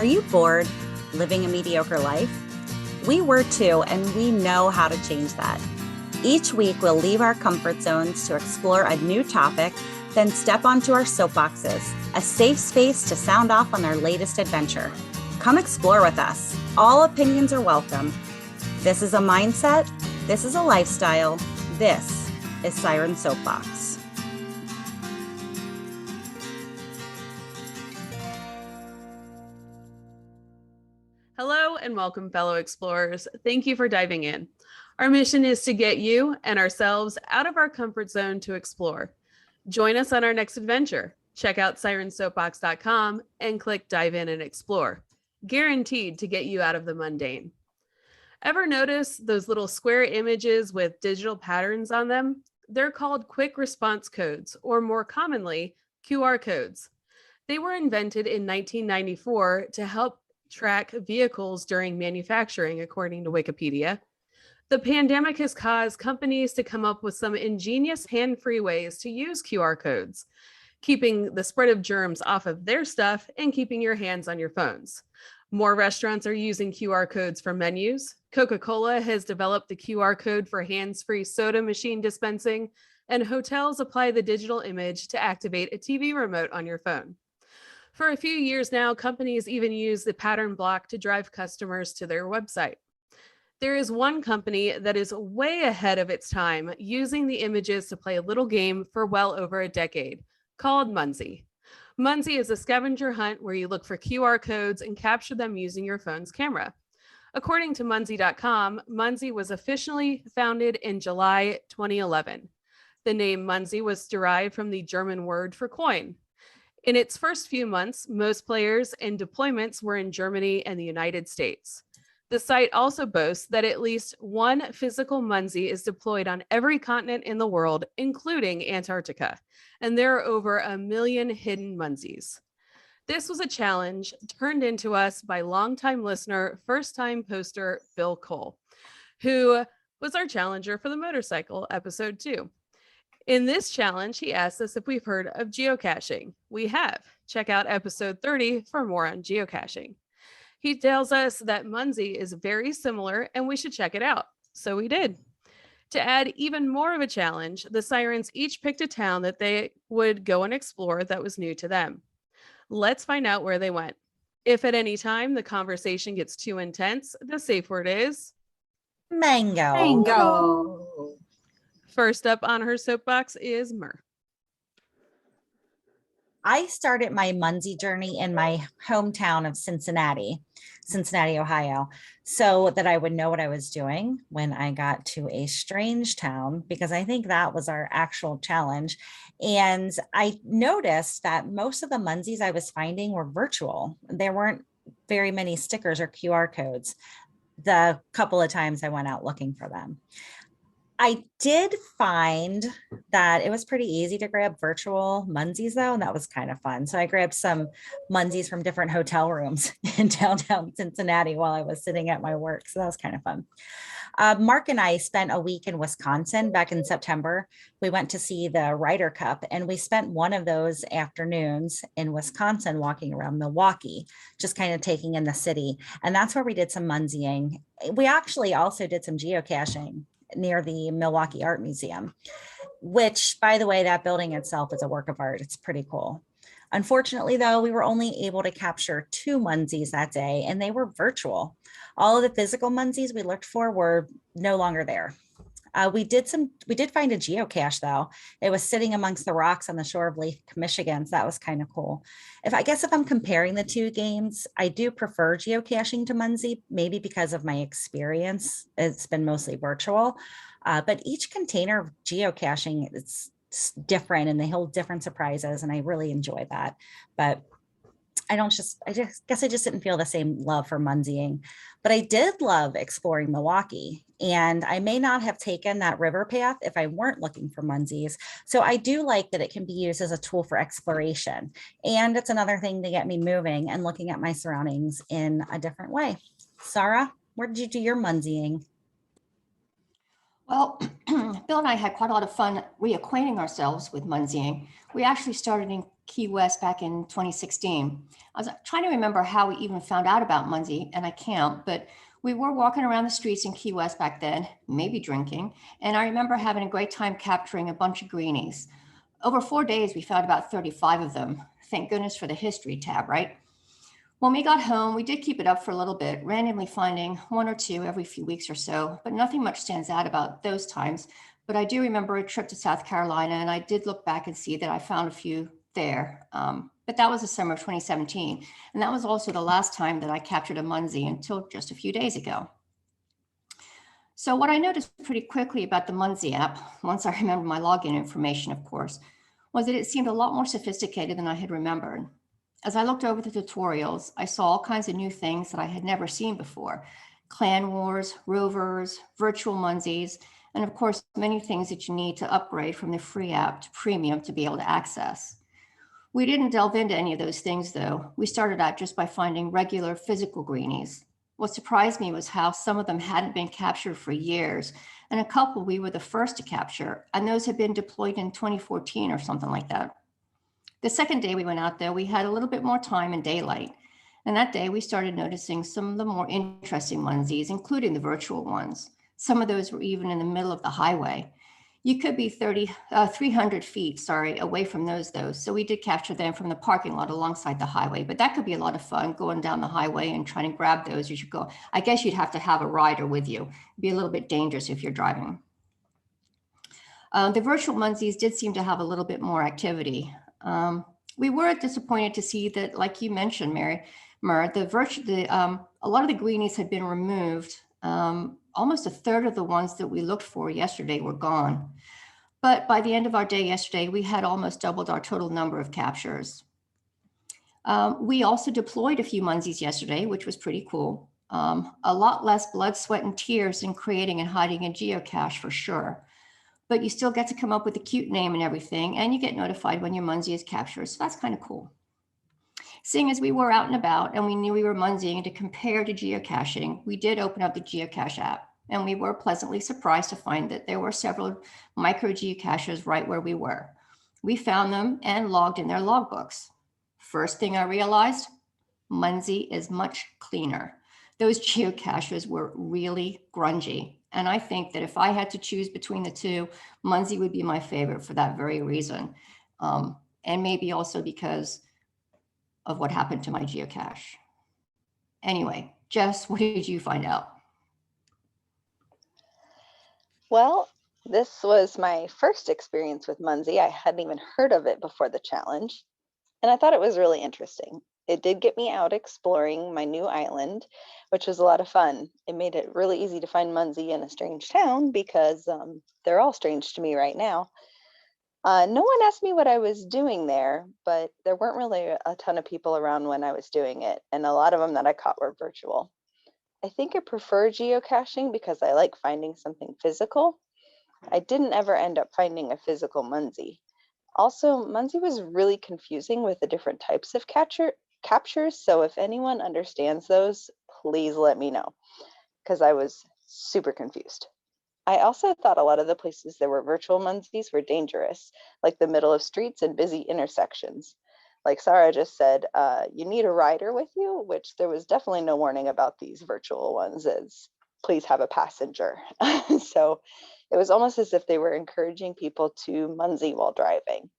Are you bored living a mediocre life? We were too, and we know how to change that. Each week, we'll leave our comfort zones to explore a new topic, then step onto our soapboxes, a safe space to sound off on our latest adventure. Come explore with us. All opinions are welcome. This is a mindset. This is a lifestyle. This is Siren Soapbox. Hello and welcome, fellow explorers. Thank you for diving in. Our mission is to get you and ourselves out of our comfort zone to explore. Join us on our next adventure. Check out sirensoapbox.com and click Dive In and Explore. Guaranteed to get you out of the mundane. Ever notice those little square images with digital patterns on them? They're called quick response codes, or more commonly, QR codes. They were invented in 1994 to help track vehicles during manufacturing, according to Wikipedia. The pandemic has caused companies to come up with some ingenious hand-free ways to use QR codes, keeping the spread of germs off of their stuff and keeping your hands on your phones. More restaurants are using QR codes for menus. Coca-Cola has developed the QR code for hands-free soda machine dispensing, and hotels apply the digital image to activate a TV remote on your phone. For a few years now, companies even use the pattern block to drive customers to their website. There is one company that is way ahead of its time, using the images to play a little game for well over a decade, called Munzee. Munzee is a scavenger hunt where you look for QR codes and capture them using your phone's camera. According to Munzee.com, Munzee was officially founded in July 2011. The name Munzee was derived from the German word for coin. In its first few months, most players and deployments were in Germany and the United States. The site also boasts that at least one physical Munzee is deployed on every continent in the world, including Antarctica, and there are over 1 million hidden Munzees. This was a challenge turned into us by longtime listener, first-time poster Bill Cole, who was our challenger for the motorcycle episode 2. In this challenge, he asked us if we've heard of geocaching. We have. Check out episode 30 for more on geocaching. He tells us that Munzee is very similar and we should check it out. So we did. To add even more of a challenge, the Sirens each picked a town that they would go and explore that was new to them. Let's find out where they went. If at any time the conversation gets too intense, the safe word is Mango. Mango. First up on her soapbox is Mur. I started my Munzee journey in my hometown of Cincinnati, Ohio, so that I would know what I was doing when I got to a strange town, because I think that was our actual challenge. And I noticed that most of the Munzees I was finding were virtual. There weren't very many stickers or QR codes the couple of times I went out looking for them. I did find that it was pretty easy to grab virtual Munzees though, and that was kind of fun. So I grabbed some Munzees from different hotel rooms in downtown Cincinnati while I was sitting at my work. So that was kind of fun. Mark and I spent a week in Wisconsin back in September. We went to see the Ryder Cup, and we spent one of those afternoons in Wisconsin walking around Milwaukee, just kind of taking in the city. And that's where we did some Munzeeing. We actually also did some geocaching near the Milwaukee Art Museum, which, by the way, that building itself is a work of art. It's pretty cool. Unfortunately, though, we were only able to capture 2 Munzees that day, and they were virtual. All of the physical Munzees we looked for were no longer there. We did find a geocache though. It was sitting amongst the rocks on the shore of Lake Michigan. So that was kind of cool. If I'm comparing the 2 games, I do prefer geocaching to Munzee, maybe because of my experience. It's been mostly virtual, but each container of geocaching is different and they hold different surprises. And I really enjoy that. But I just didn't feel the same love for Munzeeing, but I did love exploring Milwaukee, and I may not have taken that river path if I weren't looking for Munzees. So I do like that it can be used as a tool for exploration, and it's another thing to get me moving and looking at my surroundings in a different way. Sarah, where did you do your Munzeeing? Well, Bill and I had quite a lot of fun reacquainting ourselves with Munzeeing. We actually started in Key West back in 2016. I was trying to remember how we even found out about Munzee, and I can't, but we were walking around the streets in Key West back then, maybe drinking, and I remember having a great time capturing a bunch of greenies. Over 4 days, we found about 35 of them. Thank goodness for the history tab, right? When we got home, we did keep it up for a little bit, randomly finding one or two every few weeks or so, but nothing much stands out about those times. But I do remember a trip to South Carolina, and I did look back and see that I found a few there. But that was the summer of 2017. And that was also the last time that I captured a Munzee until just a few days ago. So what I noticed pretty quickly about the Munzee app, once I remembered my login information, of course, was that it seemed a lot more sophisticated than I had remembered. As I looked over the tutorials, I saw all kinds of new things that I had never seen before. Clan wars, rovers, virtual Munzees, and of course, many things that you need to upgrade from the free app to premium to be able to access. We didn't delve into any of those things though. We started out just by finding regular physical greenies. What surprised me was how some of them hadn't been captured for years, and a couple we were the first to capture, and those had been deployed in 2014 or something like that. The second day we went out there, we had a little bit more time and daylight. And that day we started noticing some of the more interesting Munzees, including the virtual ones. Some of those were even in the middle of the highway. You could be 300 feet, away from those though. So we did capture them from the parking lot alongside the highway, but that could be a lot of fun going down the highway and trying to grab those as you go. I guess you'd have to have a rider with you. It'd be a little bit dangerous if you're driving. The virtual Munzees did seem to have a little bit more activity. We were disappointed to see that, like you mentioned, Mur, a lot of the greenies had been removed. Almost a third of the ones that we looked for yesterday were gone. But by the end of our day yesterday, we had almost doubled our total number of captures. We also deployed a few Munzees yesterday, which was pretty cool. A lot less blood, sweat, and tears in creating and hiding a geocache for sure. But you still get to come up with a cute name and everything, and you get notified when your Munzee is captured. So that's kind of cool. Seeing as we were out and about and we knew we were Munzeeing to compare to geocaching, we did open up the Geocache app, and we were pleasantly surprised to find that there were several micro geocaches right where we were. We found them and logged in their logbooks. First thing I realized, Munzee is much cleaner. Those geocaches were really grungy. And I think that if I had to choose between the two, Munzee would be my favorite for that very reason. And maybe also because of what happened to my geocache. Anyway, Jess, what did you find out? Well, this was my first experience with Munzee. I hadn't even heard of it before the challenge, and I thought it was really interesting. It did get me out exploring my new island, which was a lot of fun. It made it really easy to find Munzee in a strange town because they're all strange to me right now. No one asked me what I was doing there, but there weren't really a ton of people around when I was doing it, and a lot of them that I caught were virtual. I think I prefer geocaching because I like finding something physical. I didn't ever end up finding a physical Munzee. Also, Munzee was really confusing with the different types of captures, so if anyone understands those, please let me know, because I was super confused. I also thought a lot of the places there were virtual Munzees were dangerous, like the middle of streets and busy intersections. Like Sarah just said, you need a rider with you, which there was definitely no warning about these virtual ones as please have a passenger. So it was almost as if they were encouraging people to Munzee while driving.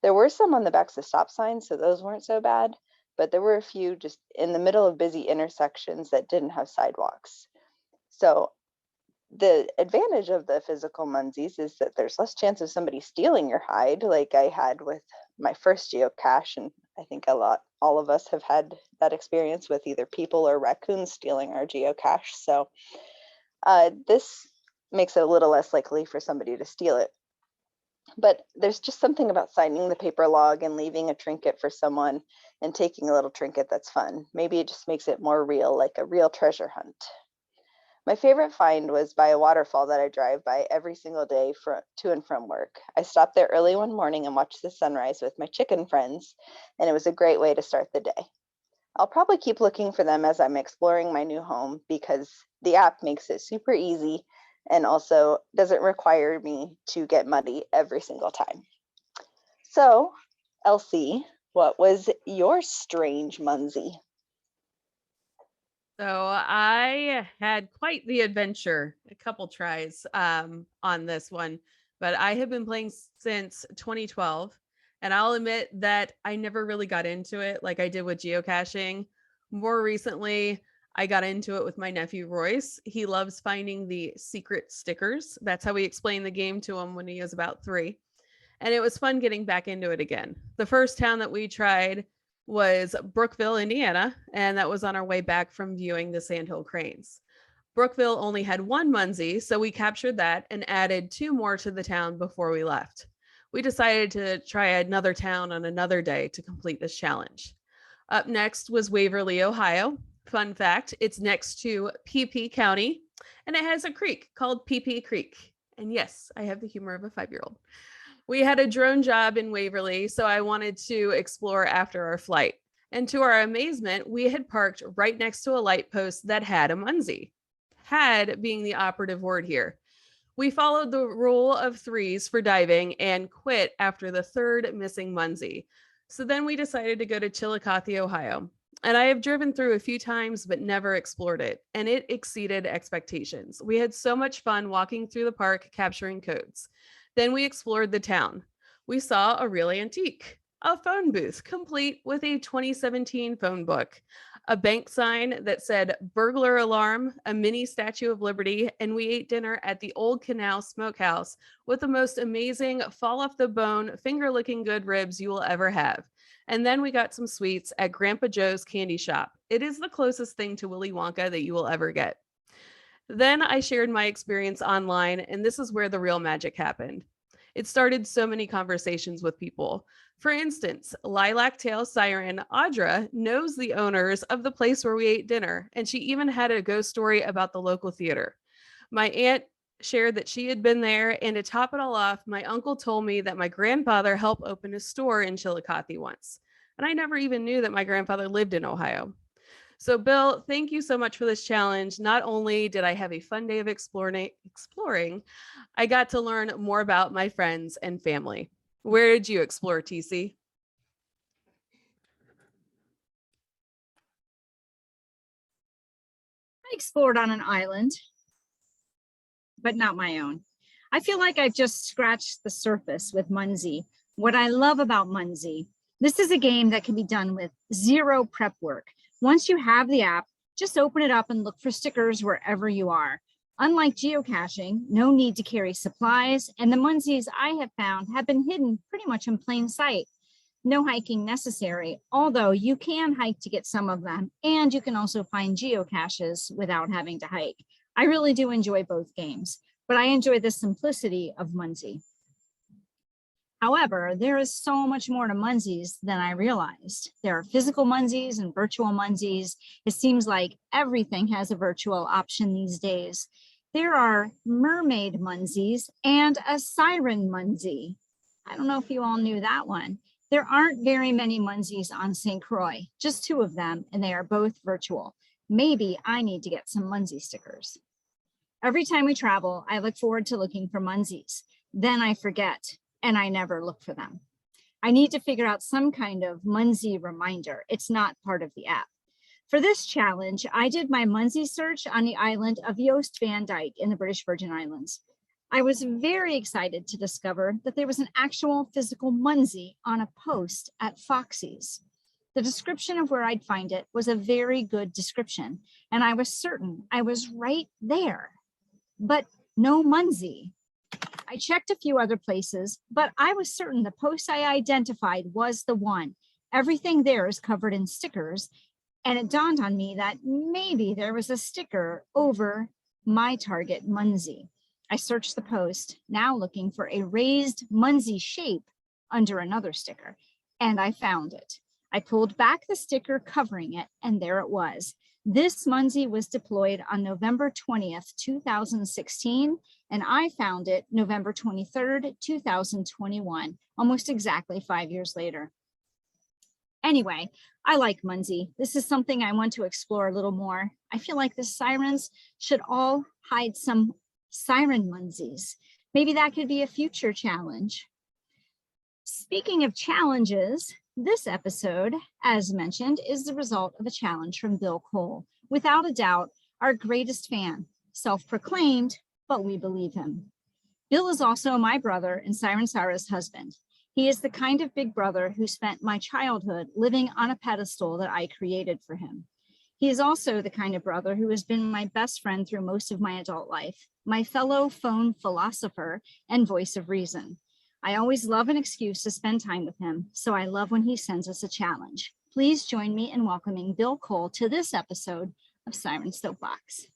There were some on the backs of stop signs, so those weren't so bad, but there were a few just in the middle of busy intersections that didn't have sidewalks. So the advantage of the physical Munzees is that there's less chance of somebody stealing your hide, like I had with my first geocache, and I think all of us have had that experience with either people or raccoons stealing our geocache. So this makes it a little less likely for somebody to steal it. But there's just something about signing the paper log and leaving a trinket for someone and taking a little trinket that's fun. Maybe it just makes it more real, like a real treasure hunt. My favorite find was by a waterfall that I drive by every single day to and from work. I stopped there early one morning and watched the sunrise with my chicken friends, and it was a great way to start the day. I'll probably keep looking for them as I'm exploring my new home because the app makes it super easy and also doesn't require me to get muddy every single time. So, Elsie, what was your strange Munzee? So I had quite the adventure, a couple tries on this one, but I have been playing since 2012. And I'll admit that I never really got into it like I did with geocaching. More recently, I got into it with my nephew Royce. He loves finding the secret stickers. That's how we explained the game to him when he was about 3. And it was fun getting back into it again. The first town that we tried was Brookville, Indiana, and that was on our way back from viewing the Sandhill Cranes. Brookville only had 1 Munzee, so we captured that and added 2 more to the town before we left. We decided to try another town on another day to complete this challenge. Up next was Waverly, Ohio. Fun fact, it's next to PP County, and it has a creek called PP Creek. And yes, I have the humor of a 5-year-old. We had a drone job in Waverly, so I wanted to explore after our flight. And to our amazement, we had parked right next to a light post that had a Munzee. Had being the operative word here. We followed the rule of 3s for diving and quit after the 3rd missing Munzee. So then we decided to go to Chillicothe, Ohio. And I have driven through a few times, but never explored it. And it exceeded expectations. We had so much fun walking through the park, capturing codes. Then we explored the town. We saw a real antique, a phone booth complete with a 2017 phone book, a bank sign that said burglar alarm, a mini Statue of Liberty, and we ate dinner at the Old Canal Smokehouse with the most amazing fall off the bone, finger licking good ribs you will ever have. And then we got some sweets at Grandpa Joe's candy shop. It is the closest thing to Willy Wonka that you will ever get. Then I shared my experience online, and this is where the real magic happened. It started so many conversations with people. For instance, Lilac Tail Siren Audra knows the owners of the place where we ate dinner, and she even had a ghost story about the local theater. My aunt shared that she had been there, and to top it all off, my uncle told me that my grandfather helped open a store in Chillicothe once. And I never even knew that my grandfather lived in Ohio. So Bill, thank you so much for this challenge. Not only did I have a fun day of exploring, I got to learn more about my friends and family. Where did you explore, TC? I explored on an island, but not my own. I feel like I've just scratched the surface with Munzee. What I love about Munzee, this is a game that can be done with 0 prep work. Once you have the app, just open it up and look for stickers wherever you are. Unlike geocaching, no need to carry supplies, and the Munzees I have found have been hidden pretty much in plain sight. No hiking necessary, although you can hike to get some of them, and you can also find geocaches without having to hike. I really do enjoy both games, but I enjoy the simplicity of Munzee. However, there is so much more to Munzees than I realized. There are physical Munzees and virtual Munzees. It seems like everything has a virtual option these days. There are mermaid Munzees and a siren Munzee. I don't know if you all knew that one. There aren't very many Munzees on St. Croix, just 2 of them, and they are both virtual. Maybe I need to get some Munzee stickers. Every time we travel, I look forward to looking for Munzees. Then I forget, and I never look for them. I need to figure out some kind of Munzee reminder. It's not part of the app. For this challenge, I did my Munzee search on the island of Joost Van Dyke in the British Virgin Islands. I was very excited to discover that there was an actual physical Munzee on a post at Foxy's. The description of where I'd find it was a very good description, and I was certain I was right there, but no Munzee. I checked a few other places, but I was certain the post I identified was the one. Everything there is covered in stickers, and it dawned on me that maybe there was a sticker over my target Munzee. I searched the post, now looking for a raised Munzee shape under another sticker, and I found it. I pulled back the sticker covering it, and there it was. This Munzee was deployed on November 20th, 2016, and I found it November 23rd, 2021, almost exactly 5 years later. Anyway, I like Munzee. This is something I want to explore a little more. I feel like the sirens should all hide some Siren Munzees. Maybe that could be a future challenge. Speaking of challenges, this episode, as mentioned, is the result of a challenge from Bill Cole. Without a doubt, our greatest fan, self-proclaimed, but we believe him. Bill is also my brother and Siren Sarah's husband. He is the kind of big brother who spent my childhood living on a pedestal that I created for him. He is also the kind of brother who has been my best friend through most of my adult life, my fellow phone philosopher and voice of reason. I always love an excuse to spend time with him, so I love when he sends us a challenge. Please join me in welcoming Bill Cole to this episode of Siren Soapbox.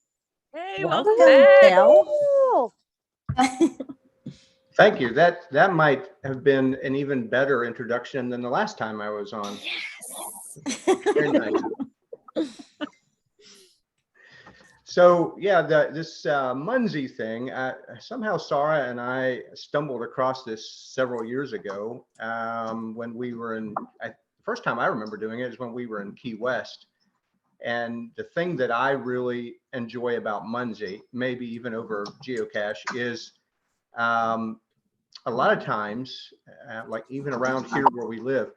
Hey, Welcome, welcome back. Bill. Thank you. That might have been an even better introduction than the last time I was on. Yes. Very nice. So yeah, this Munzee thing, somehow Sarah and I stumbled across this several years ago when we were the first time I remember doing it is when we were in Key West. And the thing that I really enjoy about Munzee, maybe even over Geocache, is a lot of times, like even around here where we live,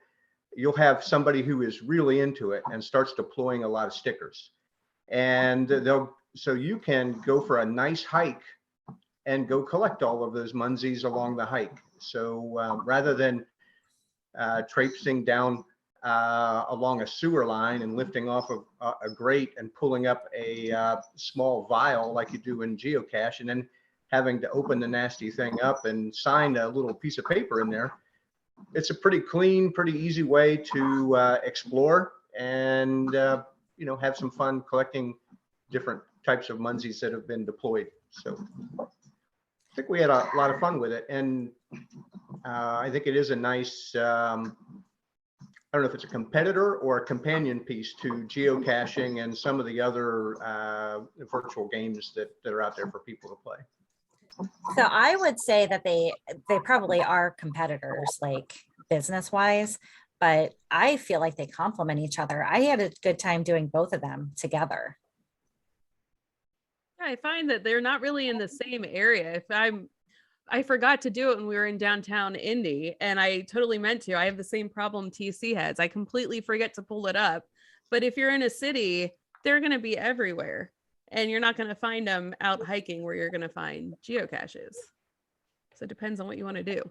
you'll have somebody who is really into it and starts deploying a lot of stickers. And so you can go for a nice hike and go collect all of those Munzees along the hike. So rather than traipsing down along a sewer line and lifting off of a grate and pulling up a small vial like you do in Geocache, and then having to open the nasty thing up and sign a little piece of paper in there, it's a pretty clean, pretty easy way to explore and have some fun collecting different types of Munzees that have been deployed. So I think we had a lot of fun with it, and I think it is a nice, I don't know if it's a competitor or a companion piece to geocaching and some of the other virtual games that are out there for people to play. So I would say that they probably are competitors, like business wise, but I feel like they complement each other. I had a good time doing both of them together. I find that they're not really in the same area. I forgot to do it when we were in downtown Indy, and I totally meant to. I have the same problem TC has. I completely forget to pull it up. But if you're in a city, they're going to be everywhere, and you're not going to find them out hiking where you're going to find geocaches. So it depends on what you want to do.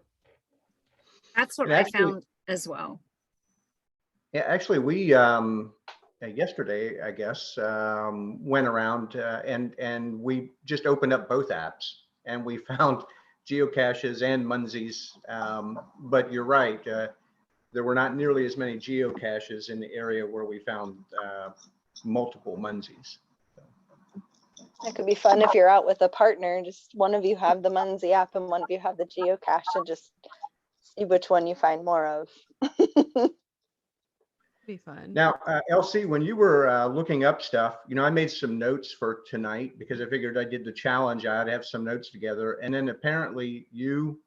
That's what I found as well. Yeah, actually, we yesterday, I guess, went around and we just opened up both apps and we found geocaches and Munzees. But you're right, there were not nearly as many geocaches in the area where we found multiple Munzees. It could be fun if you're out with a partner, just one of you have the Munzee app and one of you have the geocache, and just see which one you find more of. Be fun. Now, LC, when you were looking up stuff, I made some notes for tonight because I figured I did the challenge. I'd have some notes together. And then apparently you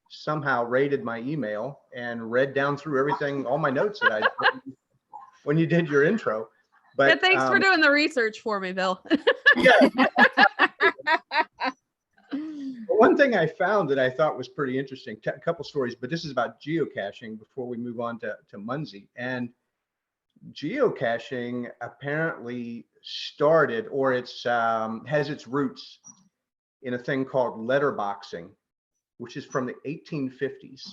somehow raided my email and read down through everything, all my notes that I did when you did your intro. But yeah, thanks for doing the research for me, Bill. Yeah. One thing I found that I thought was pretty interesting, a couple stories, but this is about geocaching before we move on to Munzee. And geocaching apparently started, or it's has its roots in a thing called letterboxing, which is from the 1850s.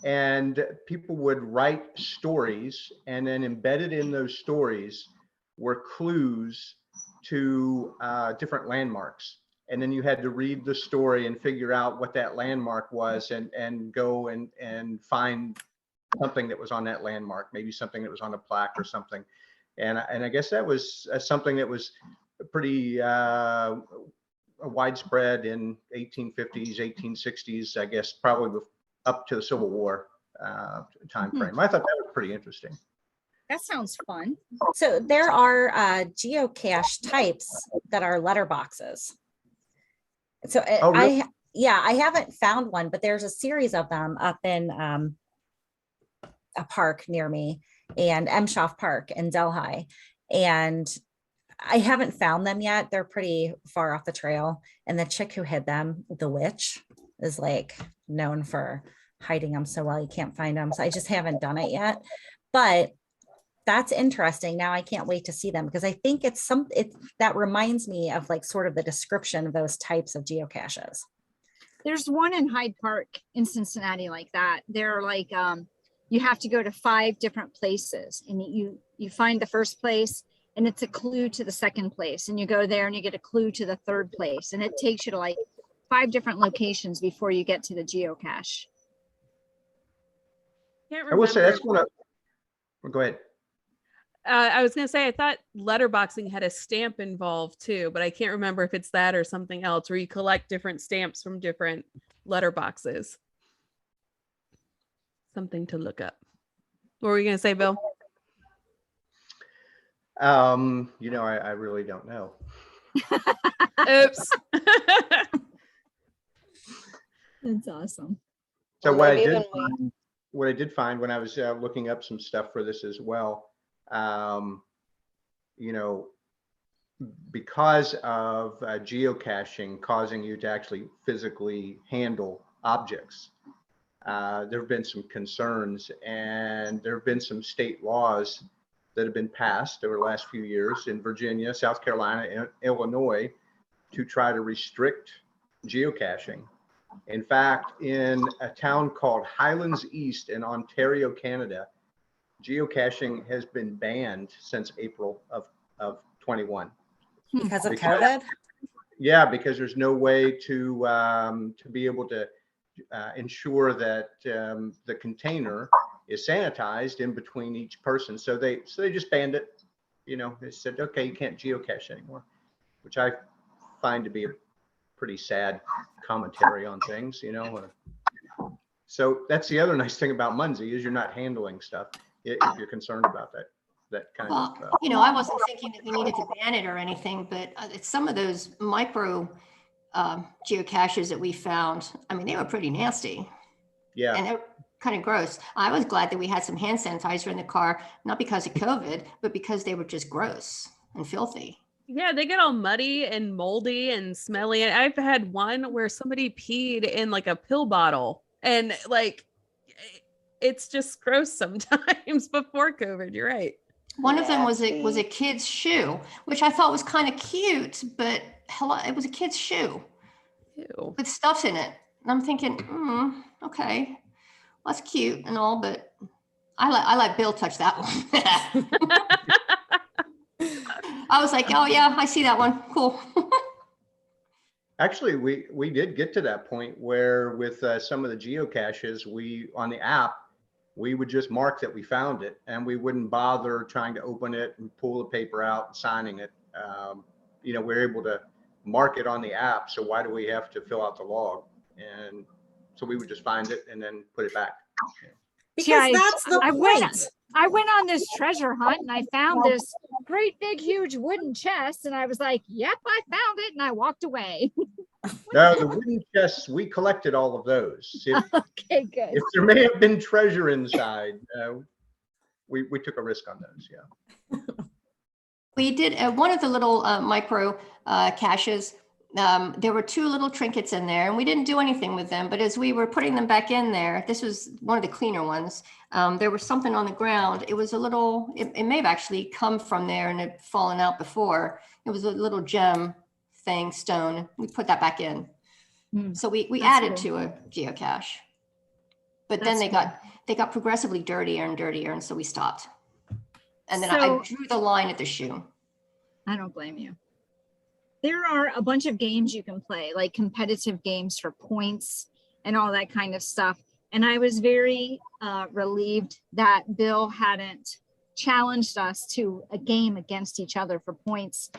And people would write stories, and then embedded in those stories were clues to different landmarks. And then you had to read the story and figure out what that landmark was and go and find something that was on that landmark, maybe something that was on a plaque or something. And I guess that was something that was pretty widespread in 1850s, 1860s, I guess, probably up to the Civil War time frame. I thought that was pretty interesting. That sounds fun. So there are geocache types that are letterboxes. So Oh, really? I haven't found one, but there's a series of them up in a park near me, and Emshoff Park in Delhi. And I haven't found them yet. They're pretty far off the trail. And the chick who hid them, the witch, is like known for hiding them so well you can't find them. So I just haven't done it yet. But that's interesting. Now I can't wait to see them because I think it's that reminds me of like sort of the description of those types of geocaches. There's one in Hyde Park in Cincinnati like that. They're like, you have to go to 5 different places and you find the first place and it's a clue to the second place. And you go there and you get a clue to the third place. And it takes you to like 5 different locations before you get to the geocache. I will say that's one of, well, go ahead. I was going to say, I thought letterboxing had a stamp involved too, but I can't remember if it's that or something else where you collect different stamps from different letterboxes. Something to look up. What were you going to say, Bill? I really don't know. Oops. That's awesome. So Well, what I did find when I was looking up some stuff for this as well, because of geocaching causing you to actually physically handle objects, there have been some concerns, and there have been some state laws that have been passed over the last few years in Virginia, South Carolina, and Illinois to try to restrict geocaching. In fact, in a town called Highlands East in Ontario, Canada, geocaching has been banned since April of 21. Because of COVID? Yeah, because there's no way to be able to ensure that the container is sanitized in between each person. So they just banned it. They said, okay, you can't geocache anymore, which I find to be a pretty sad commentary on things, So that's the other nice thing about Munzee is you're not handling stuff if you're concerned about that kind of stuff. I wasn't thinking that we needed to ban it or anything, but it's some of those micro geocaches that we found. I mean, they were pretty nasty. Yeah. And they're kind of gross. I was glad that we had some hand sanitizer in the car, not because of COVID, but because they were just gross and filthy. Yeah, they get all muddy and moldy and smelly. And I've had one where somebody peed in like a pill bottle, and like it's just gross sometimes before COVID. You're right. One of them was a kid's shoe, which I thought was kind of cute, but it was a kid's shoe. Ew. With stuff in it. And I'm thinking, okay, well, that's cute and all, but I let Bill touch that one. I was like, oh yeah, I see that one. Cool. Actually, we did get to that point where with some of the geocaches, on the app, we would just mark that we found it, and we wouldn't bother trying to open it and pull the paper out and signing it. We're able to mark it on the app. So why do we have to fill out the log? And so we would just find it and then put it back. Because that's the point. I went on this treasure hunt and I found this great big huge wooden chest, and I was like, yep, I found it, and I walked away. No, the wooden chests, we collected all of those. Okay, good. If there may have been treasure inside, we took a risk on those. Yeah. We did one of the little micro caches. There were 2 little trinkets in there, and we didn't do anything with them. But as we were putting them back in there, this was one of the cleaner ones. There was something on the ground. It was a little, it may have actually come from there and had fallen out before. It was a little gem thing, stone. We put that back in. So we added to a geocache. But then they got progressively dirtier and dirtier, and so we stopped. And then I drew the line at the shoe. I don't blame you. There are a bunch of games you can play, like competitive games for points and all that kind of stuff. And I was very relieved that Bill hadn't challenged us to a game against each other for points,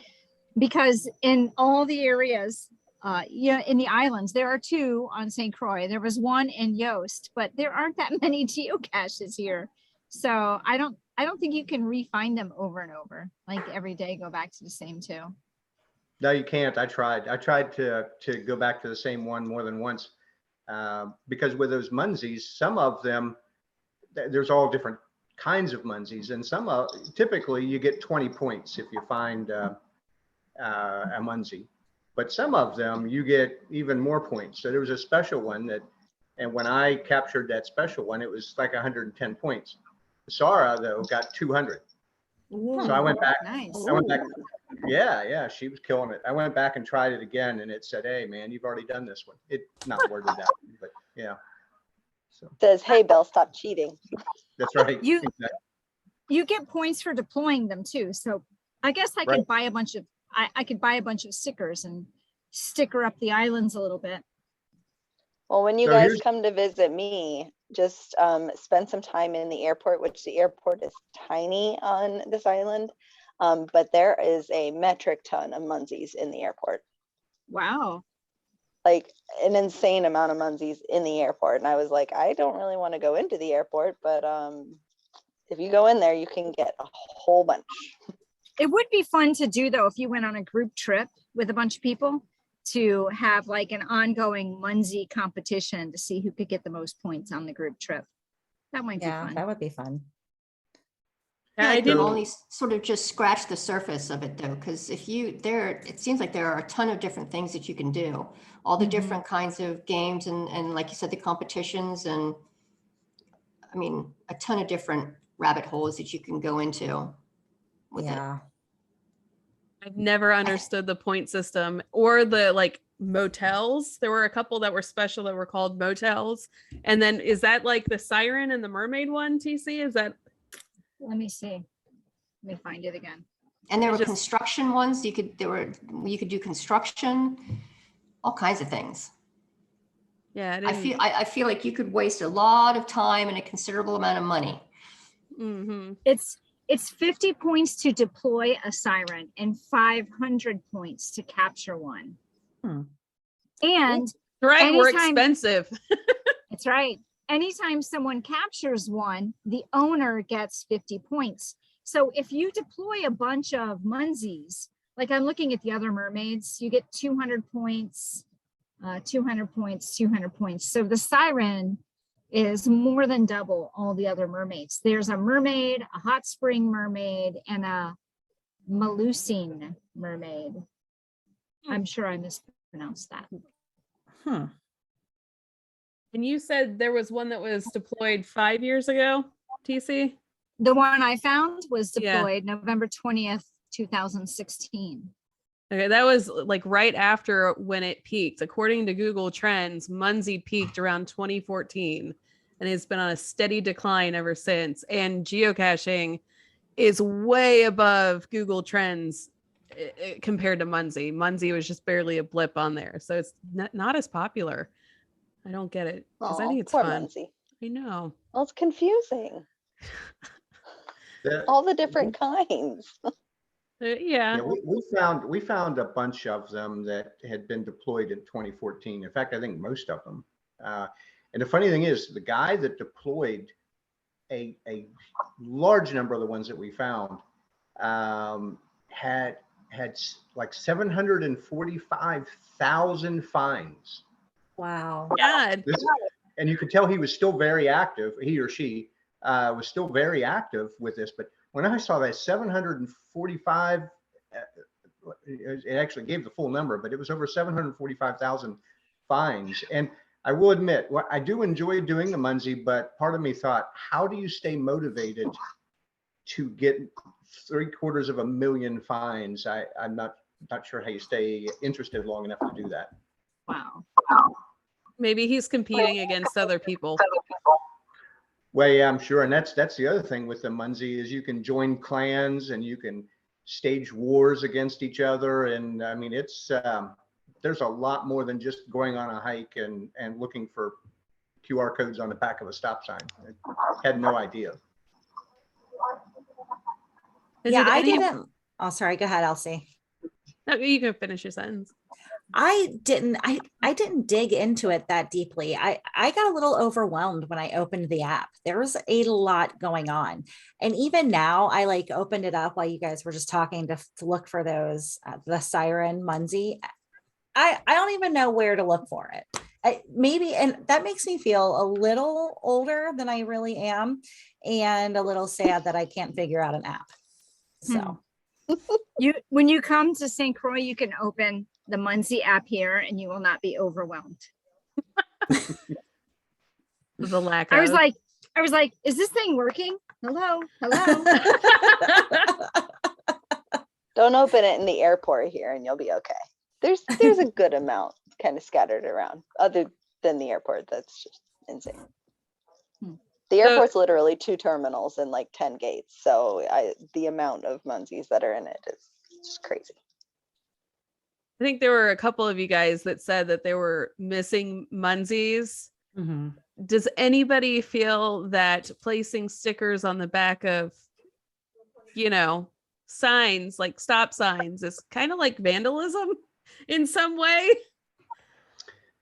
because in all the areas, in the islands, there are 2 on St. Croix. There was 1 in Yost, but there aren't that many geocaches here. So I don't think you can re-find them over and over, like every day, go back to the same 2. No, you can't. I tried to go back to the same one more than once, because with those Munzees, some of them, there's all different kinds of Munzees, and typically you get 20 points if you find a Munzee. But some of them you get even more points. So there was a special one that, and when I captured that special one, it was like 110 points. Sarah though got 200. So I went back. Nice. I went back. Yeah, she was killing it. I went back and tried it again, and it said, "Hey, man, you've already done this one." It not worded that, but yeah. So Says, hey, Belle, stop cheating. that's right. You- Exactly. You get points for deploying them too. So I guess I Right. could buy a bunch of, I could buy a bunch of stickers and sticker up the islands a little bit. Well, when you So guys here's- come to visit me, just spend some time in the airport, which the airport is tiny on this island. But there is a metric ton of Munzees in the airport, Wow. like an insane amount of Munzees in the airport. And I was like, I don't really want to go into the airport, but if you go in there, you can get a whole bunch. It would be fun to do though, if you went on a group trip with a bunch of people, to have like an ongoing Munzee competition to see who could get the most points on the group trip. That might be Yeah, fun. that would be fun. Yeah, I I can didn't. only sort of just scratch the surface of it though, because if you it seems like there are a ton of different things that you can do, all the Mhm. different kinds of games and like you said, the competitions and I mean, a ton of different rabbit holes that you can go into with it. Yeah. I've never understood the point system or the like motels. There were a couple that were special that were called motels. And then is that like the Siren and the Mermaid one, TC? Is that Let me see. Let me find it again. And there were Just- construction ones. You could do construction, all kinds of things. yeah, I feel like you could waste a lot of time and a considerable amount of money. Mm-hmm. It's 50 points to deploy a siren and 500 points to capture one. Hmm. And Right, we're Anytime- expensive. that's right. Anytime someone captures one, the owner gets 50 points. So if you deploy a bunch of Munzees, like I'm looking at the other mermaids, you get 200 points, 200 points, 200 points. So the siren is more than double all the other mermaids. There's a mermaid, a hot spring mermaid, and a Melusine mermaid. I'm sure I mispronounced that. Hmm. And you said there was one that was deployed 5 years ago, TC? The one I found was Yeah. deployed November 20th, 2016. Okay, that was like right after when it peaked. According to Google Trends, Munzee peaked around 2014 and it's been on a steady decline ever since. And geocaching is way above Google Trends compared to Munzee. Munzee was just barely a blip on there. So it's not as popular. I don't get it because I Aw, think it's poor fun. Munzee. I know. Well, it's confusing. The- All the different kinds. Yeah. Yeah, we found a bunch of them that had been deployed in 2014. In fact, I think most of them. And the funny thing is, the guy that deployed a large number of the ones that we found had like 745,000 finds. Wow. God. And you could tell he was still very active. He or she was still very active with this. But when I saw that 745, it actually gave the full number, but it was over 745,000 finds. And I will admit, I do enjoy doing the Munzee, but part of me thought, how do you stay motivated to get 750,000 finds? I'm not sure how you stay interested long enough to do that. Wow. Maybe he's competing against other people. Well, yeah, I'm sure. And that's the other thing with the Munzee is you can join clans and you can stage wars against each other. And I mean, it's there's a lot more than just going on a hike and looking for QR codes on the back of a stop sign. I had no idea. Yeah, I didn't. Oh, sorry. Go ahead, Elsie. No, you can finish your sentence. I didn't dig into it that deeply. I got a little overwhelmed when I opened the app. There was a lot going on. And even now I like opened it up while you guys were just talking to look for those, the Siren Munzee. I don't even know where to look for it. Maybe, and that makes me feel a little older than I really am and a little sad that I can't figure out an app. So When you come to St. Croix, you can open the Munzee app here and you will not be overwhelmed. The lack I was of. like, is this thing working? Hello, hello. Don't open it in the airport here and you'll be okay. There's a good amount kind of scattered around other than the airport. That's just insane. The airport's literally 2 terminals and like 10 gates. So the amount of Munzees that are in it is just crazy. I think there were a couple of you guys that said that they were missing Munzees. Mm-hmm. Does anybody feel that placing stickers on the back of, signs like stop signs is kind of like vandalism in some way?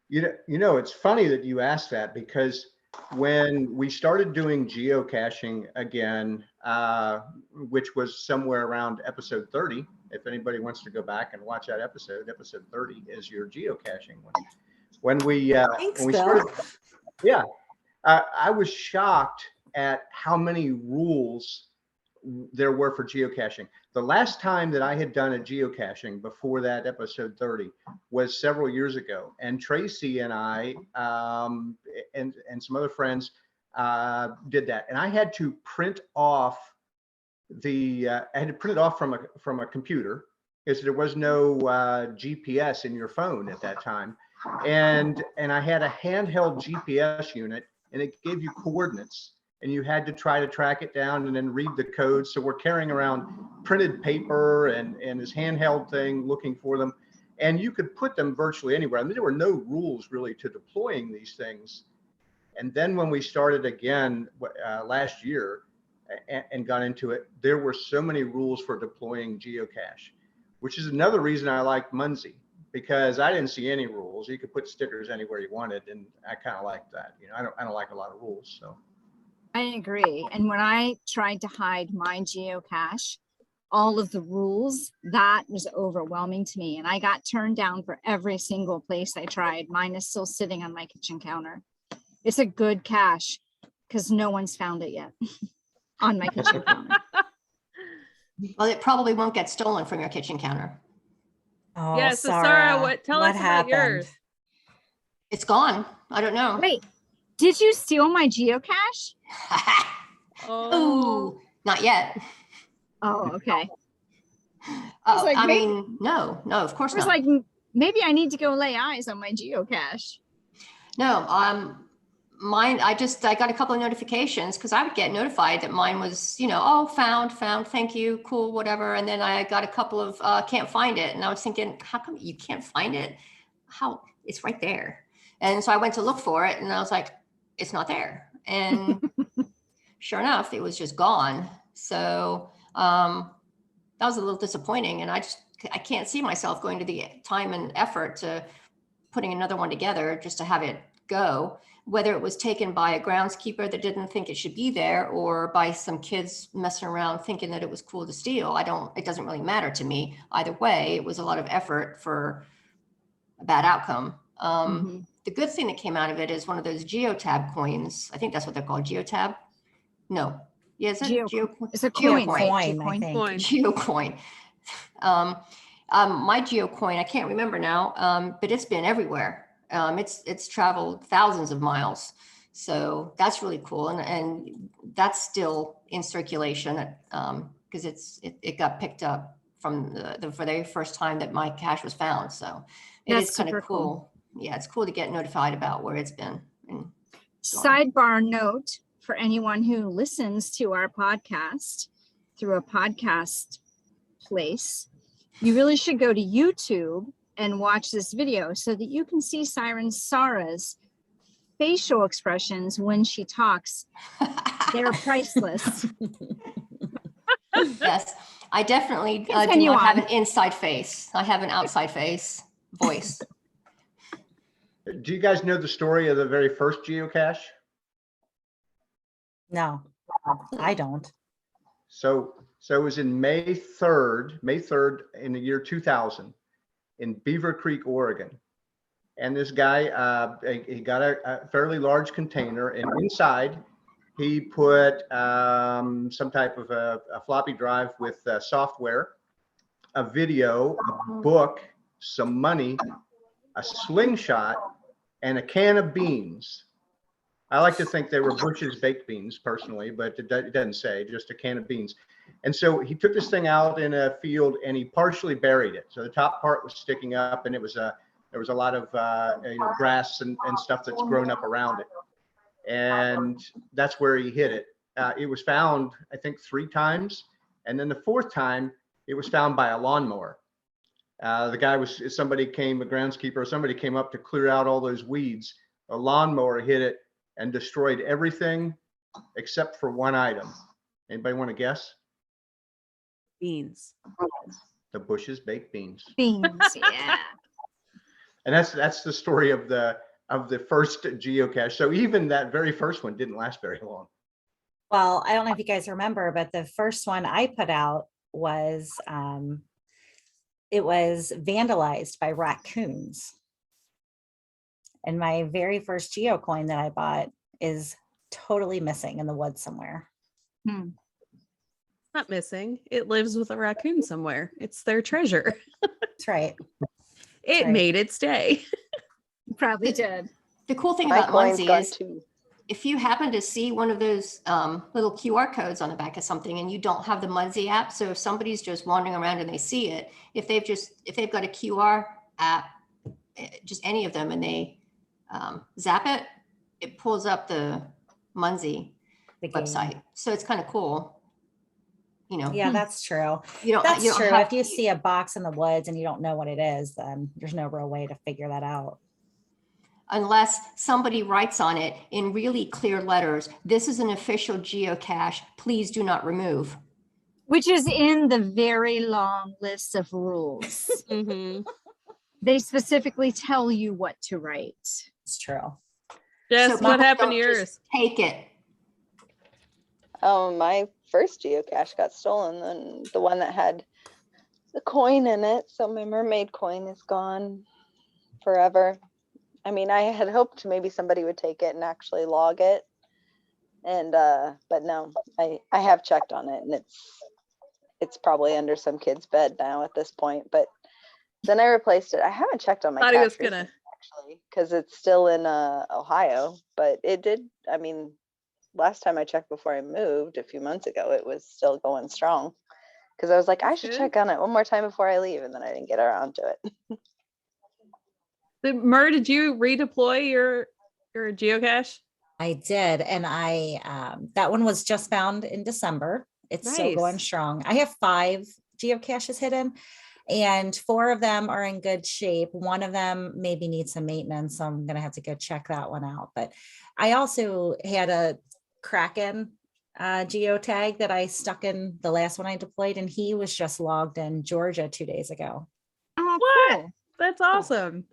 It's funny that you asked that, because when we started doing geocaching again, which was somewhere around episode 30, if anybody wants to go back and watch that episode 30 is your geocaching one. When we started, yeah, I was shocked at how many rules there were for geocaching. The last time that I had done a geocaching before that episode 30 was several years ago, and Tracy and I and some other friends did that, and I had to print off from a computer, because there was no GPS in your phone at that time, and I had a handheld GPS unit, and it gave you coordinates, and you had to try to track it down and then read the code. So we're carrying around printed paper and this handheld thing looking for them. And you could put them virtually anywhere. I mean, there were no rules really to deploying these things. And then when we started again last year and got into it, there were so many rules for deploying geocache, which is another reason I like Munzee, because I didn't see any rules. You could put stickers anywhere you wanted, and I kind of like that. I don't like a lot of rules. So I agree. And when I tried to hide my geocache, all of the rules, that was overwhelming to me. And I got turned down for every single place I tried. Mine is still sitting on my kitchen counter. It's a good cache because no one's found it yet on my kitchen counter. Well, it probably won't get stolen from your kitchen counter. Oh, Yeah, so Sarah, tell us about yours. It's gone. I don't know. Wait, did you steal my geocache? Oh, not yet. Oh, okay. Oh, like, I mean, no, of course I was not. like, maybe I need to go lay eyes on my geocache. No, mine, I got a couple of notifications because I would get notified that mine was, found, thank you, cool, whatever. And then I got a couple of can't find it. And I was thinking, how come you can't find it? How? It's right there. And so I went to look for it and I was like, it's not there. And sure enough, it was just gone. So that was a little disappointing. And I can't see myself going to the time and effort to putting another one together just to have it go, whether it was taken by a groundskeeper that didn't think it should be there or by some kids messing around thinking that it was cool to steal. It doesn't really matter to me. Either way, it was a lot of effort for a bad outcome. The good thing that came out of it is one of those Geotab coins. I think that's what they're called. Geotab? No. Yeah, is it? It's a coin. Geocoin. My Geocoin, I can't remember now, but it's been everywhere. It's traveled thousands of miles. So that's really cool. And that's still in circulation because it got picked up from the very first time that my cache was found. So it is kind of cool. Yeah, it's cool to get notified about where it's been. Sidebar note for anyone who listens to our podcast through a podcast place, you really should go to YouTube and watch this video so that you can see Sarah's facial expressions when she talks. They're priceless. Yes, I definitely do not have an inside face. I have an outside face voice. Do you guys know the story of the very first geocache? No, I don't. So it was in May 3rd in the year 2000 in Beaver Creek, Oregon. And this guy, he got a fairly large container, and inside he put some type of a floppy drive with software a video, a book, some money, a slingshot, and a can of beans. I like to think they were Bush's baked beans personally, but it doesn't say, just a can of beans. And so he took this thing out in a field and he partially buried it. So the top part was sticking up, and there was a lot of grass and stuff that's grown up around it. And that's where he hid it. It was found, I think, 3 times. And then the 4th time, it was found by a lawnmower. The guy a groundskeeper, somebody came up to clear out all those weeds. A lawnmower hit it and destroyed everything except for one item. Anybody want to guess? Beans. The Bush's baked beans. Beans, yeah. And that's the story of the first geocache. So even that very first one didn't last very long. Well, I don't know if you guys remember, but the first one I put out was it was vandalized by raccoons. And my very first geocoin that I bought is totally missing in the woods somewhere. Not missing. It lives with a raccoon somewhere. It's their treasure. That's right. It right. made its day. Probably did. The cool thing My about coin's Munzee gone is too. if you happen to see one of those little QR codes on the back of something and you don't have the Munzee app, so if somebody's just wandering around and they see it, if they've got a QR app, just any of them, and they zap it, it pulls up the Munzee The game. website. So it's kind of cool. You know, Yeah, that's true. you That's don't true. have If you see a box in the woods and you don't know what it is, then there's no real way to figure that out. unless somebody writes on it in really clear letters, this is an official geocache, please do not remove. Which is in the very long list of rules. Mm-hmm. They specifically tell you what to write. It's true. Jess, So what people happened to don't just yours? Take it. My first geocache got stolen, and the one that had the coin in it. So my mermaid coin is gone forever. I mean, I had hoped maybe somebody would take it and actually log it. And but no, I have checked on it, and it's probably under some kid's bed now at this point. But then I replaced it. I haven't checked on my Thought he cache was gonna. recently, actually, because it's still in Ohio. But it did. I mean, last time I checked before I moved a few months ago, it was still going strong. Because I was like, I should Good. check on it one more time before I leave, and then I didn't get around to it. Mur, did you redeploy your geocache? I did. And that one was just found in December. It's still going Nice. strong. I have 5 geocaches hidden and 4 of them are in good shape. One of them maybe needs some maintenance. So I'm going to have to go check that one out. But I also had a Kraken geotag that I stuck in the last one I deployed, and he was just logged in Georgia 2 days ago. Oh, What? cool. That's awesome.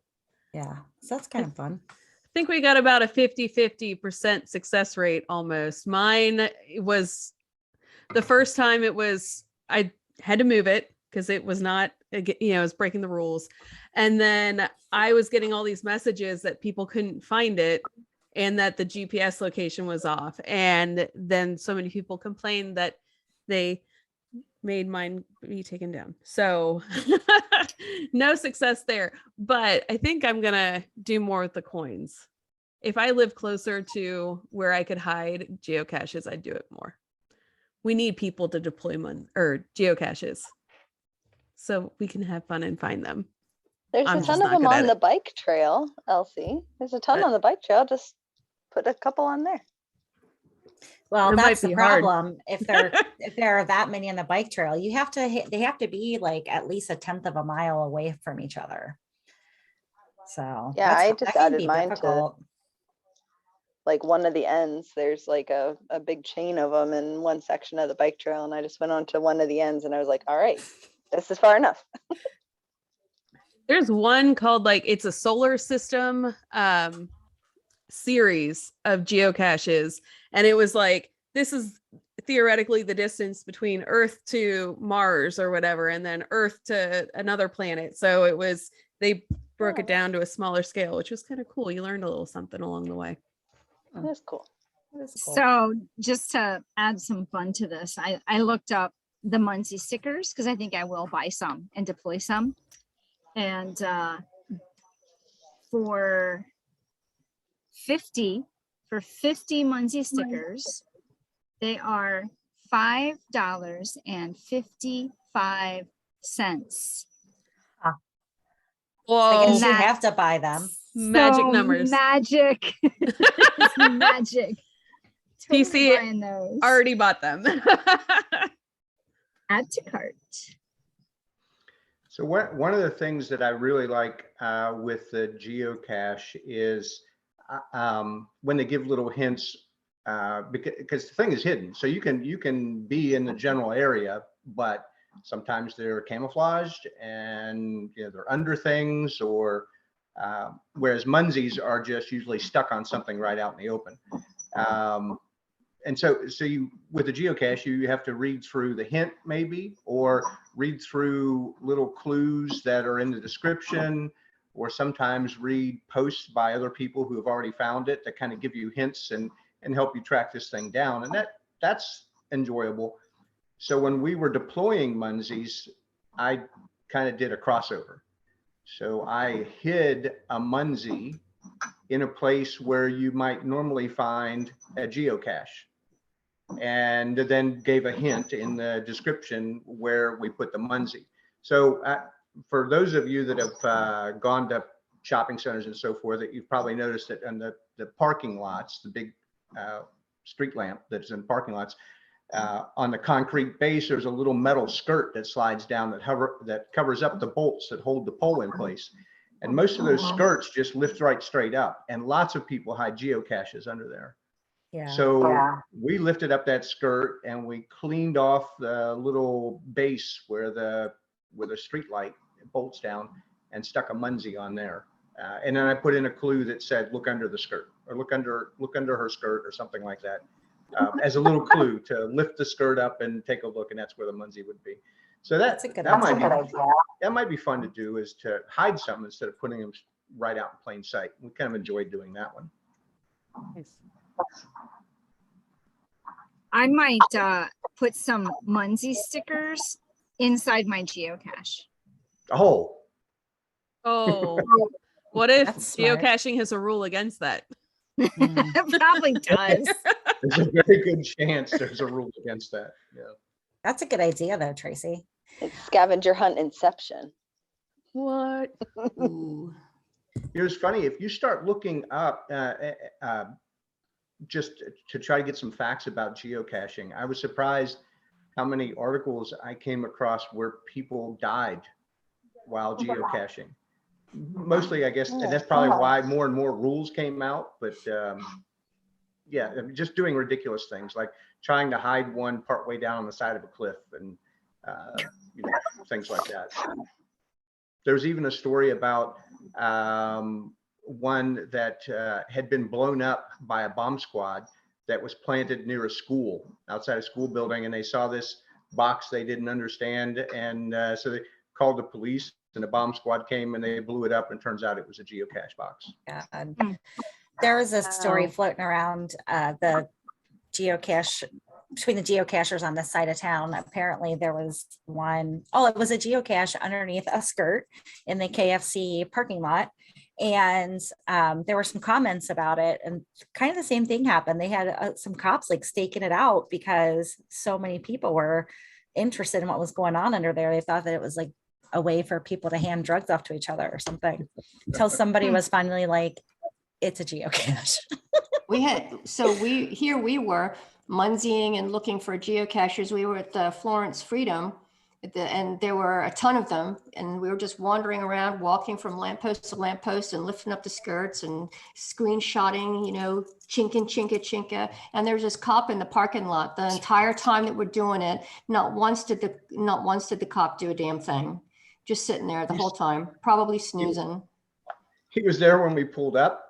Yeah. So that's kind of fun. I think we got about a 50% success rate almost. Mine was the first time I had to move it because it was not, it was breaking the rules. And then I was getting all these messages that people couldn't find it and that the GPS location was off. And then so many people complained that they made mine be taken down. So no success there, but I think I'm going to do more with the coins. If I live closer to where I could hide geocaches, I'd do it more. We need people to deploy geocaches so we can have fun and find them. There's I'm a just ton of not them good at on the it. bike trail, Elsie. There's a ton But- on the bike trail. Just put a couple on there. Well, It might that's the be hard. problem. If there are that many on the bike trail, they have to be like at least 1/10 of a mile away from each other. So Yeah, I just that can added be mine to difficult. like one of the ends. There's like a big chain of them in one section of the bike trail, and I just went on to one of the ends, and I was like, all right, this is far enough. There's one called it's a solar system series of geocaches. And it was like, this is theoretically the distance between Earth to Mars or whatever, and then Earth to another planet. So they broke it down to a smaller scale, which was kind of cool. You learned a little something along the way. That's cool. That is cool. So just to add some fun to this, I looked up the Munzee stickers, because I think I will buy some and deploy some. And for 50 Munzee stickers, they are $5.55. I Whoa, guess you that- have to buy them. magic So numbers. Magic. It's magic. Totally PC buying those. Already bought them. Add to cart. So one of the things that I really like with the geocache is when they give little hints, because the thing is hidden. So you can be in the general area, but sometimes they're camouflaged and they're under things, or whereas Munzees are just usually stuck on something right out in the open. And so you, with the geocache, you have to read through the hint maybe, or read through little clues that are in the description, or sometimes read posts by other people who have already found it that kind of give you hints and help you track this thing down. And that's enjoyable. So when we were deploying Munzees, I kind of did a crossover. So I hid a Munzee in a place where you might normally find a geocache, and then gave a hint in the description where we put the Munzee. So for those of you that have gone to shopping centers and so forth, that you've probably noticed that in the parking lots, the big street lamp that's in parking lots, on the concrete base, there's a little metal skirt that slides down that covers up the bolts that hold the pole in place. And most of those skirts just lift right straight up, and lots of people hide geocaches under there. Yeah. So we lifted up that skirt and we cleaned off the little base where the street light bolts down, and stuck a Munzee on there. And then I put in a clue that said, "Look under the skirt," or look under her skirt," or something like that, as a little clue to lift the skirt up and take a look, and that's where the Munzee would be. So That's a good that might be fun to do, is to hide something instead of putting them right out in plain sight. We kind of enjoyed doing that one. Nice. I might put some Munzee stickers inside my geocache. Oh, Oh, what if That's smart. geocaching has a rule against that? Mm. It probably does. there's a very good chance there's a rule against that. Yeah. That's a good idea though, Tracy. It's scavenger hunt inception. What? Ooh. It's funny, if you start looking up just to try to get some facts about geocaching, I was surprised how many articles I came across where people died while geocaching. Mostly, I guess, and that's probably why more and more rules came out. But yeah, just doing ridiculous things like trying to hide one partway down on the side of a cliff, and things like that. There's even a story about one that had been blown up by a bomb squad that was planted near a school, outside a school building, and they saw this box they didn't understand, and so they called the police, and the bomb squad came and they blew it up, and turns out it was a geocache box. God. There was a story floating around the geocache, between the geocachers on the side of town. Apparently there was one, it was a geocache underneath a skirt in the KFC parking lot. And there were some comments about it, and kind of the same thing happened. They had some cops like staking it out because so many people were interested in what was going on under there. They thought that it was like a way for people to hand drugs off to each other or something, until somebody was finally like, it's a geocache. We were Munzeeing and looking for geocaches. We were at the Florence Freedom, and there were a ton of them, and we were just wandering around, walking from lamppost to lamppost and lifting up the skirts and screenshotting, chinka. And there was this cop in the parking lot the entire time that we're doing it. Not once did the cop do a damn thing. Just sitting there the whole time, probably snoozing. He was there when we pulled up.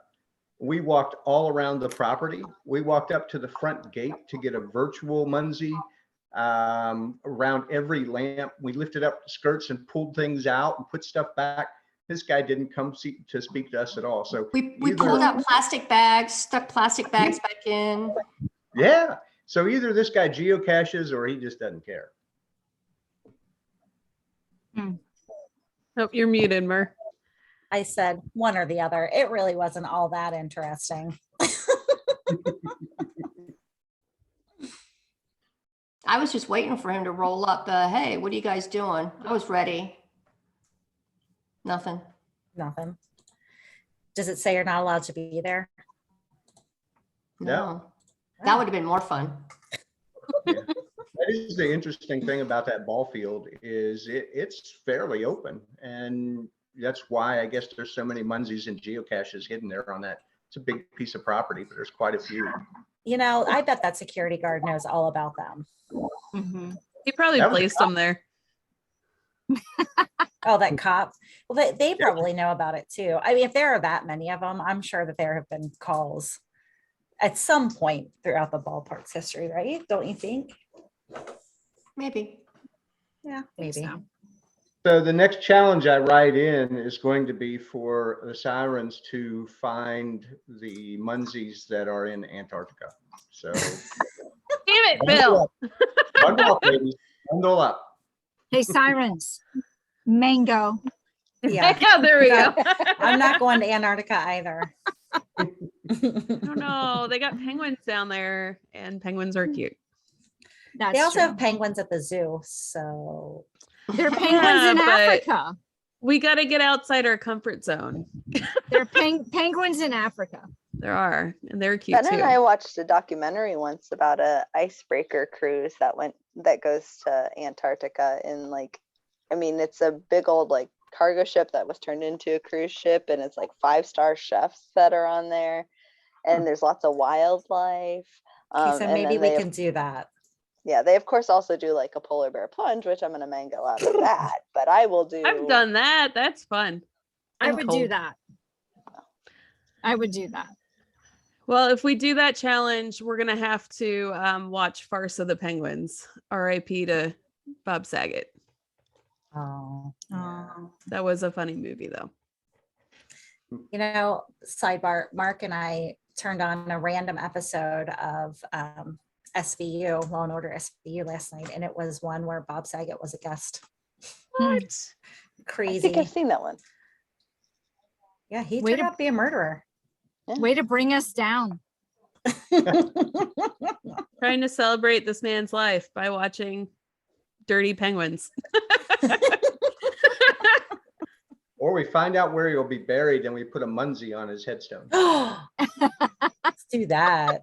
We walked all around the property. We walked up to the front gate to get a virtual Munzee around every lamp. We lifted up the skirts and pulled things out and put stuff back. This guy didn't come to speak to us at all. So we pulled out plastic bags, stuck plastic bags back in. Yeah. So either this guy geocaches or he just doesn't care. Oh, you're muted, Mer. I said one or the other. It really wasn't all that interesting. I was just waiting for him to roll up. Hey, what are you guys doing? I was ready. Nothing. Nothing. Does it say you're not allowed to be there? No. That would have been more fun. Yeah. That is the interesting thing about that ball field is it's fairly open. And that's why I guess there's so many Munzees and geocaches hidden there on that. It's a big piece of property, but there's quite a few. You know, I bet that security guard knows all about them. Mhm. He probably That was a placed them there. Oh, that cop. Well, they probably know about it too. I mean, if there are that many of them, I'm sure that there have been calls at some point throughout the ballpark's history, right? Don't you think? Maybe. Yeah, maybe. So. So the next challenge I write in is going to be for the Sirens to find the Munzees that are in Antarctica. So Damn it, Bill. bundle up, ladies. Bundle up. Hey, Sirens, mango. Yeah. Yeah, there we go. I'm not going to Antarctica either. Oh no, they got penguins down there, and penguins are cute. That's They also true. have penguins at the zoo. So They're penguins in but- Africa. We got to get outside our comfort zone. They're penguins in Africa. There are, and they're cute Ben too. and I watched a documentary once about a icebreaker cruise that goes to Antarctica in like, I mean, it's a big old like cargo ship that was turned into a cruise ship, and it's like 5-star chefs that are on there, and there's lots of wildlife. okay, so And maybe then we they, can do that. yeah, they of course also do like a polar bear plunge, which I'm gonna mango out of that, but I will do. I've done that. That's fun. I I'm would cold. do that. I would do that. Well, if we do that challenge, we're gonna have to watch Farce of the Penguins. R.I.P. to Bob Saget. Oh, That was a funny movie, though. you know, sidebar, Mark and I turned on a random episode of SVU, Law and Order SVU last night, and it was one where Bob Saget was a guest. What? I Crazy. think I've seen that one. Yeah, he Way turned to- out to be a murderer. Way to bring us down. Trying to celebrate this man's life by watching Dirty Penguins. Or we find out where he'll be buried and we put a Munzee on his headstone. Let's do that.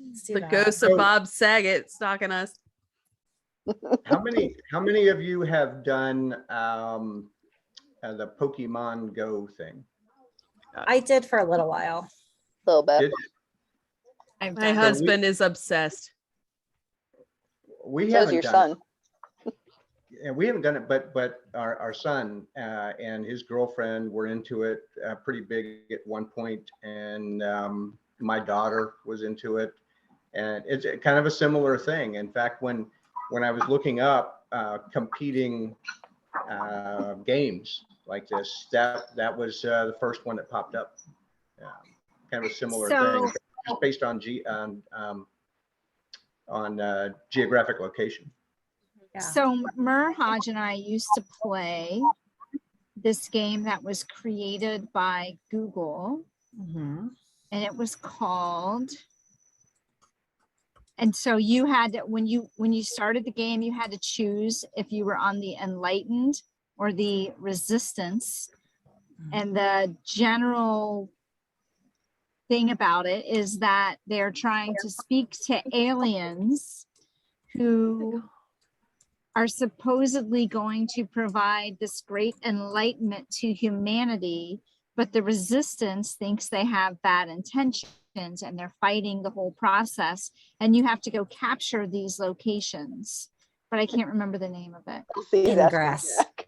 Let's do The that. ghost of So- Bob Saget stalking us. How many of you have done the Pokemon Go thing? I did for a little while. A little bit. Did I've My done husband is obsessed. we So is haven't your done son. it. Yeah, we haven't done it, but our son and his girlfriend were into it pretty big at one point, and my daughter was into it, and it's kind of a similar thing. In fact, when I was looking up competing games like this, that was the first one that popped up. Kind of a similar So- thing, just based on geographic location. Yeah. So Merhaj and I used to play this game that was created by Google, Mhm. and it was called. And so you had to, when you started the game, you had to choose if you were on the Enlightened or the Resistance. And the general thing about it is that they're trying to speak to aliens who are supposedly going to provide this great enlightenment to humanity, but the resistance thinks they have bad intentions and they're fighting the whole process. And you have to go capture these locations, but I can't remember the name of it. I'll see you after Ingress. Jack.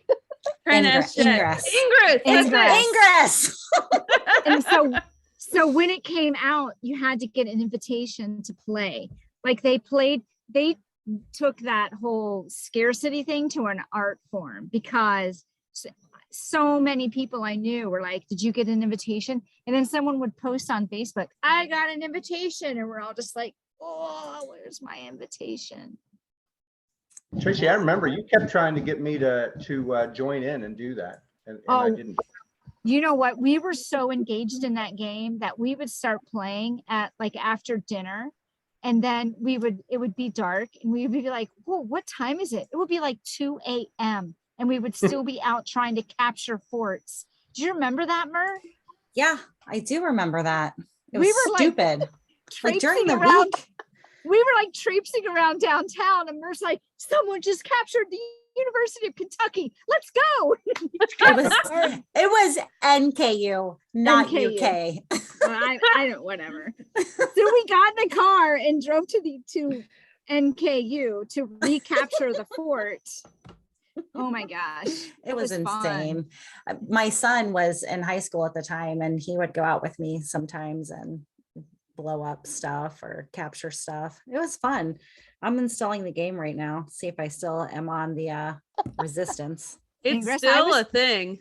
Trying to Ingress. ask Jack. Ingress. Ingress. That's it. And Ingress. so when it came out, you had to get an invitation to play. Like they took that whole scarcity thing to an art form, because so many people I knew were like, did you get an invitation? And then someone would post on Facebook, I got an invitation. And we're all just like, oh, where's my invitation? Tracy, I remember you kept trying to get me to join in and do that, and I Oh. didn't. You know what? We were so engaged in that game that we would start playing at like after dinner. And then it would be dark and we would be like, whoa, what time is it? It would be like 2 a.m. and we would still be out trying to capture forts. Do you remember that, Mer? Yeah, I do remember that. It We was were, like, stupid. Like during the traipsing around. week. We were like traipsing around downtown and Mer's like, someone just captured the University of Kentucky. Let's go. It was NKU, not NKU. UK. Well, I don't, whatever. So we got in the car and drove to NKU to recapture the fort. Oh my gosh. It was insane. fun. My son was in high school at the time and he would go out with me sometimes and blow up stuff or capture stuff. It was fun. I'm installing the game right now. See if I still am on the resistance. It's Ingress, still a thing.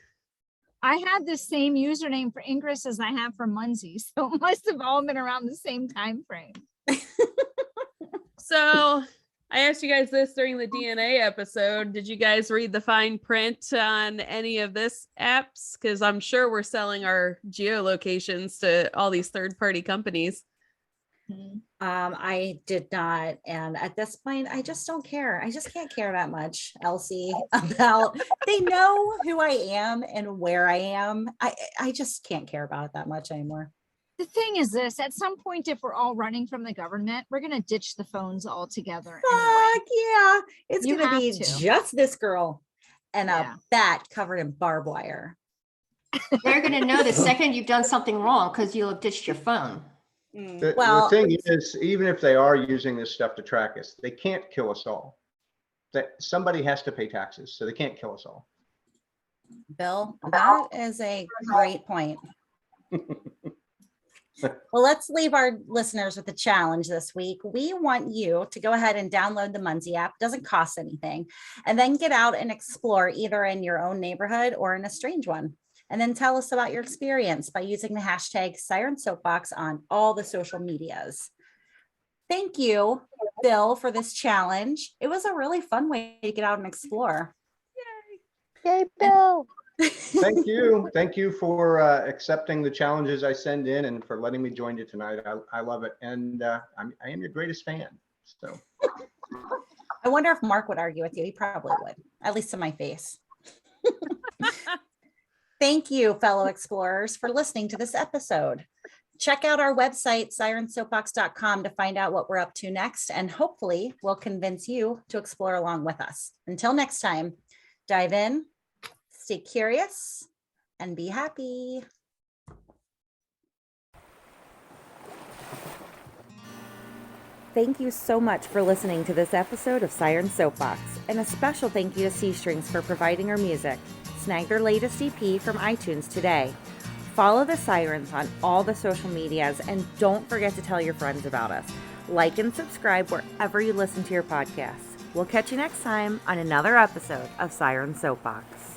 I had the same username for Ingress as I have for Munzee, so it must have all been around the same time frame. So I asked you guys this during the DNA episode. Did you guys read the fine print on any of this apps? Because I'm sure we're selling our geolocations to all these third-party companies. I did not. And at this point, I just don't care. I just can't care that much, Elsie, about they know who I am and where I am. I just can't care about it that much anymore. The thing is this, at some point, if we're all running from the government, we're going to ditch the phones altogether. Fuck yeah. It's You going to have be to. just this girl and Yeah. a bat covered in barbed wire. They're going to know the second you've done something wrong because you'll have ditched your phone. The Well- thing is, even if they are using this stuff to track us, they can't kill us all. That somebody has to pay taxes, so they can't kill us all. Bill, that is a great point. Well, let's leave our listeners with a challenge this week. We want you to go ahead and download the Munzee app. It doesn't cost anything. And then get out and explore either in your own neighborhood or in a strange one. And then tell us about your experience by using the hashtag Siren Soapbox on all the social medias. Thank you, Bill, for this challenge. It was a really fun way to get out and explore. Yay, Bill. Thank you. Thank you for accepting the challenges I send in and for letting me join you tonight. I love it. And I am your greatest fan. So I wonder if Mark would argue with you. He probably would, at least to my face. Thank you, fellow explorers, for listening to this episode. Check out our website, sirensoapbox.com, to find out what we're up to next, and hopefully we'll convince you to explore along with us. Until next time, dive in, stay curious, and be happy. Thank you so much for listening to this episode of Siren Soapbox, and a special thank you to C Strings for providing our music. Snag their latest EP from iTunes today. Follow the Sirens on all the social medias, and don't forget to tell your friends about us. Like and subscribe wherever you listen to your podcasts. We'll catch you next time on another episode of Siren Soapbox.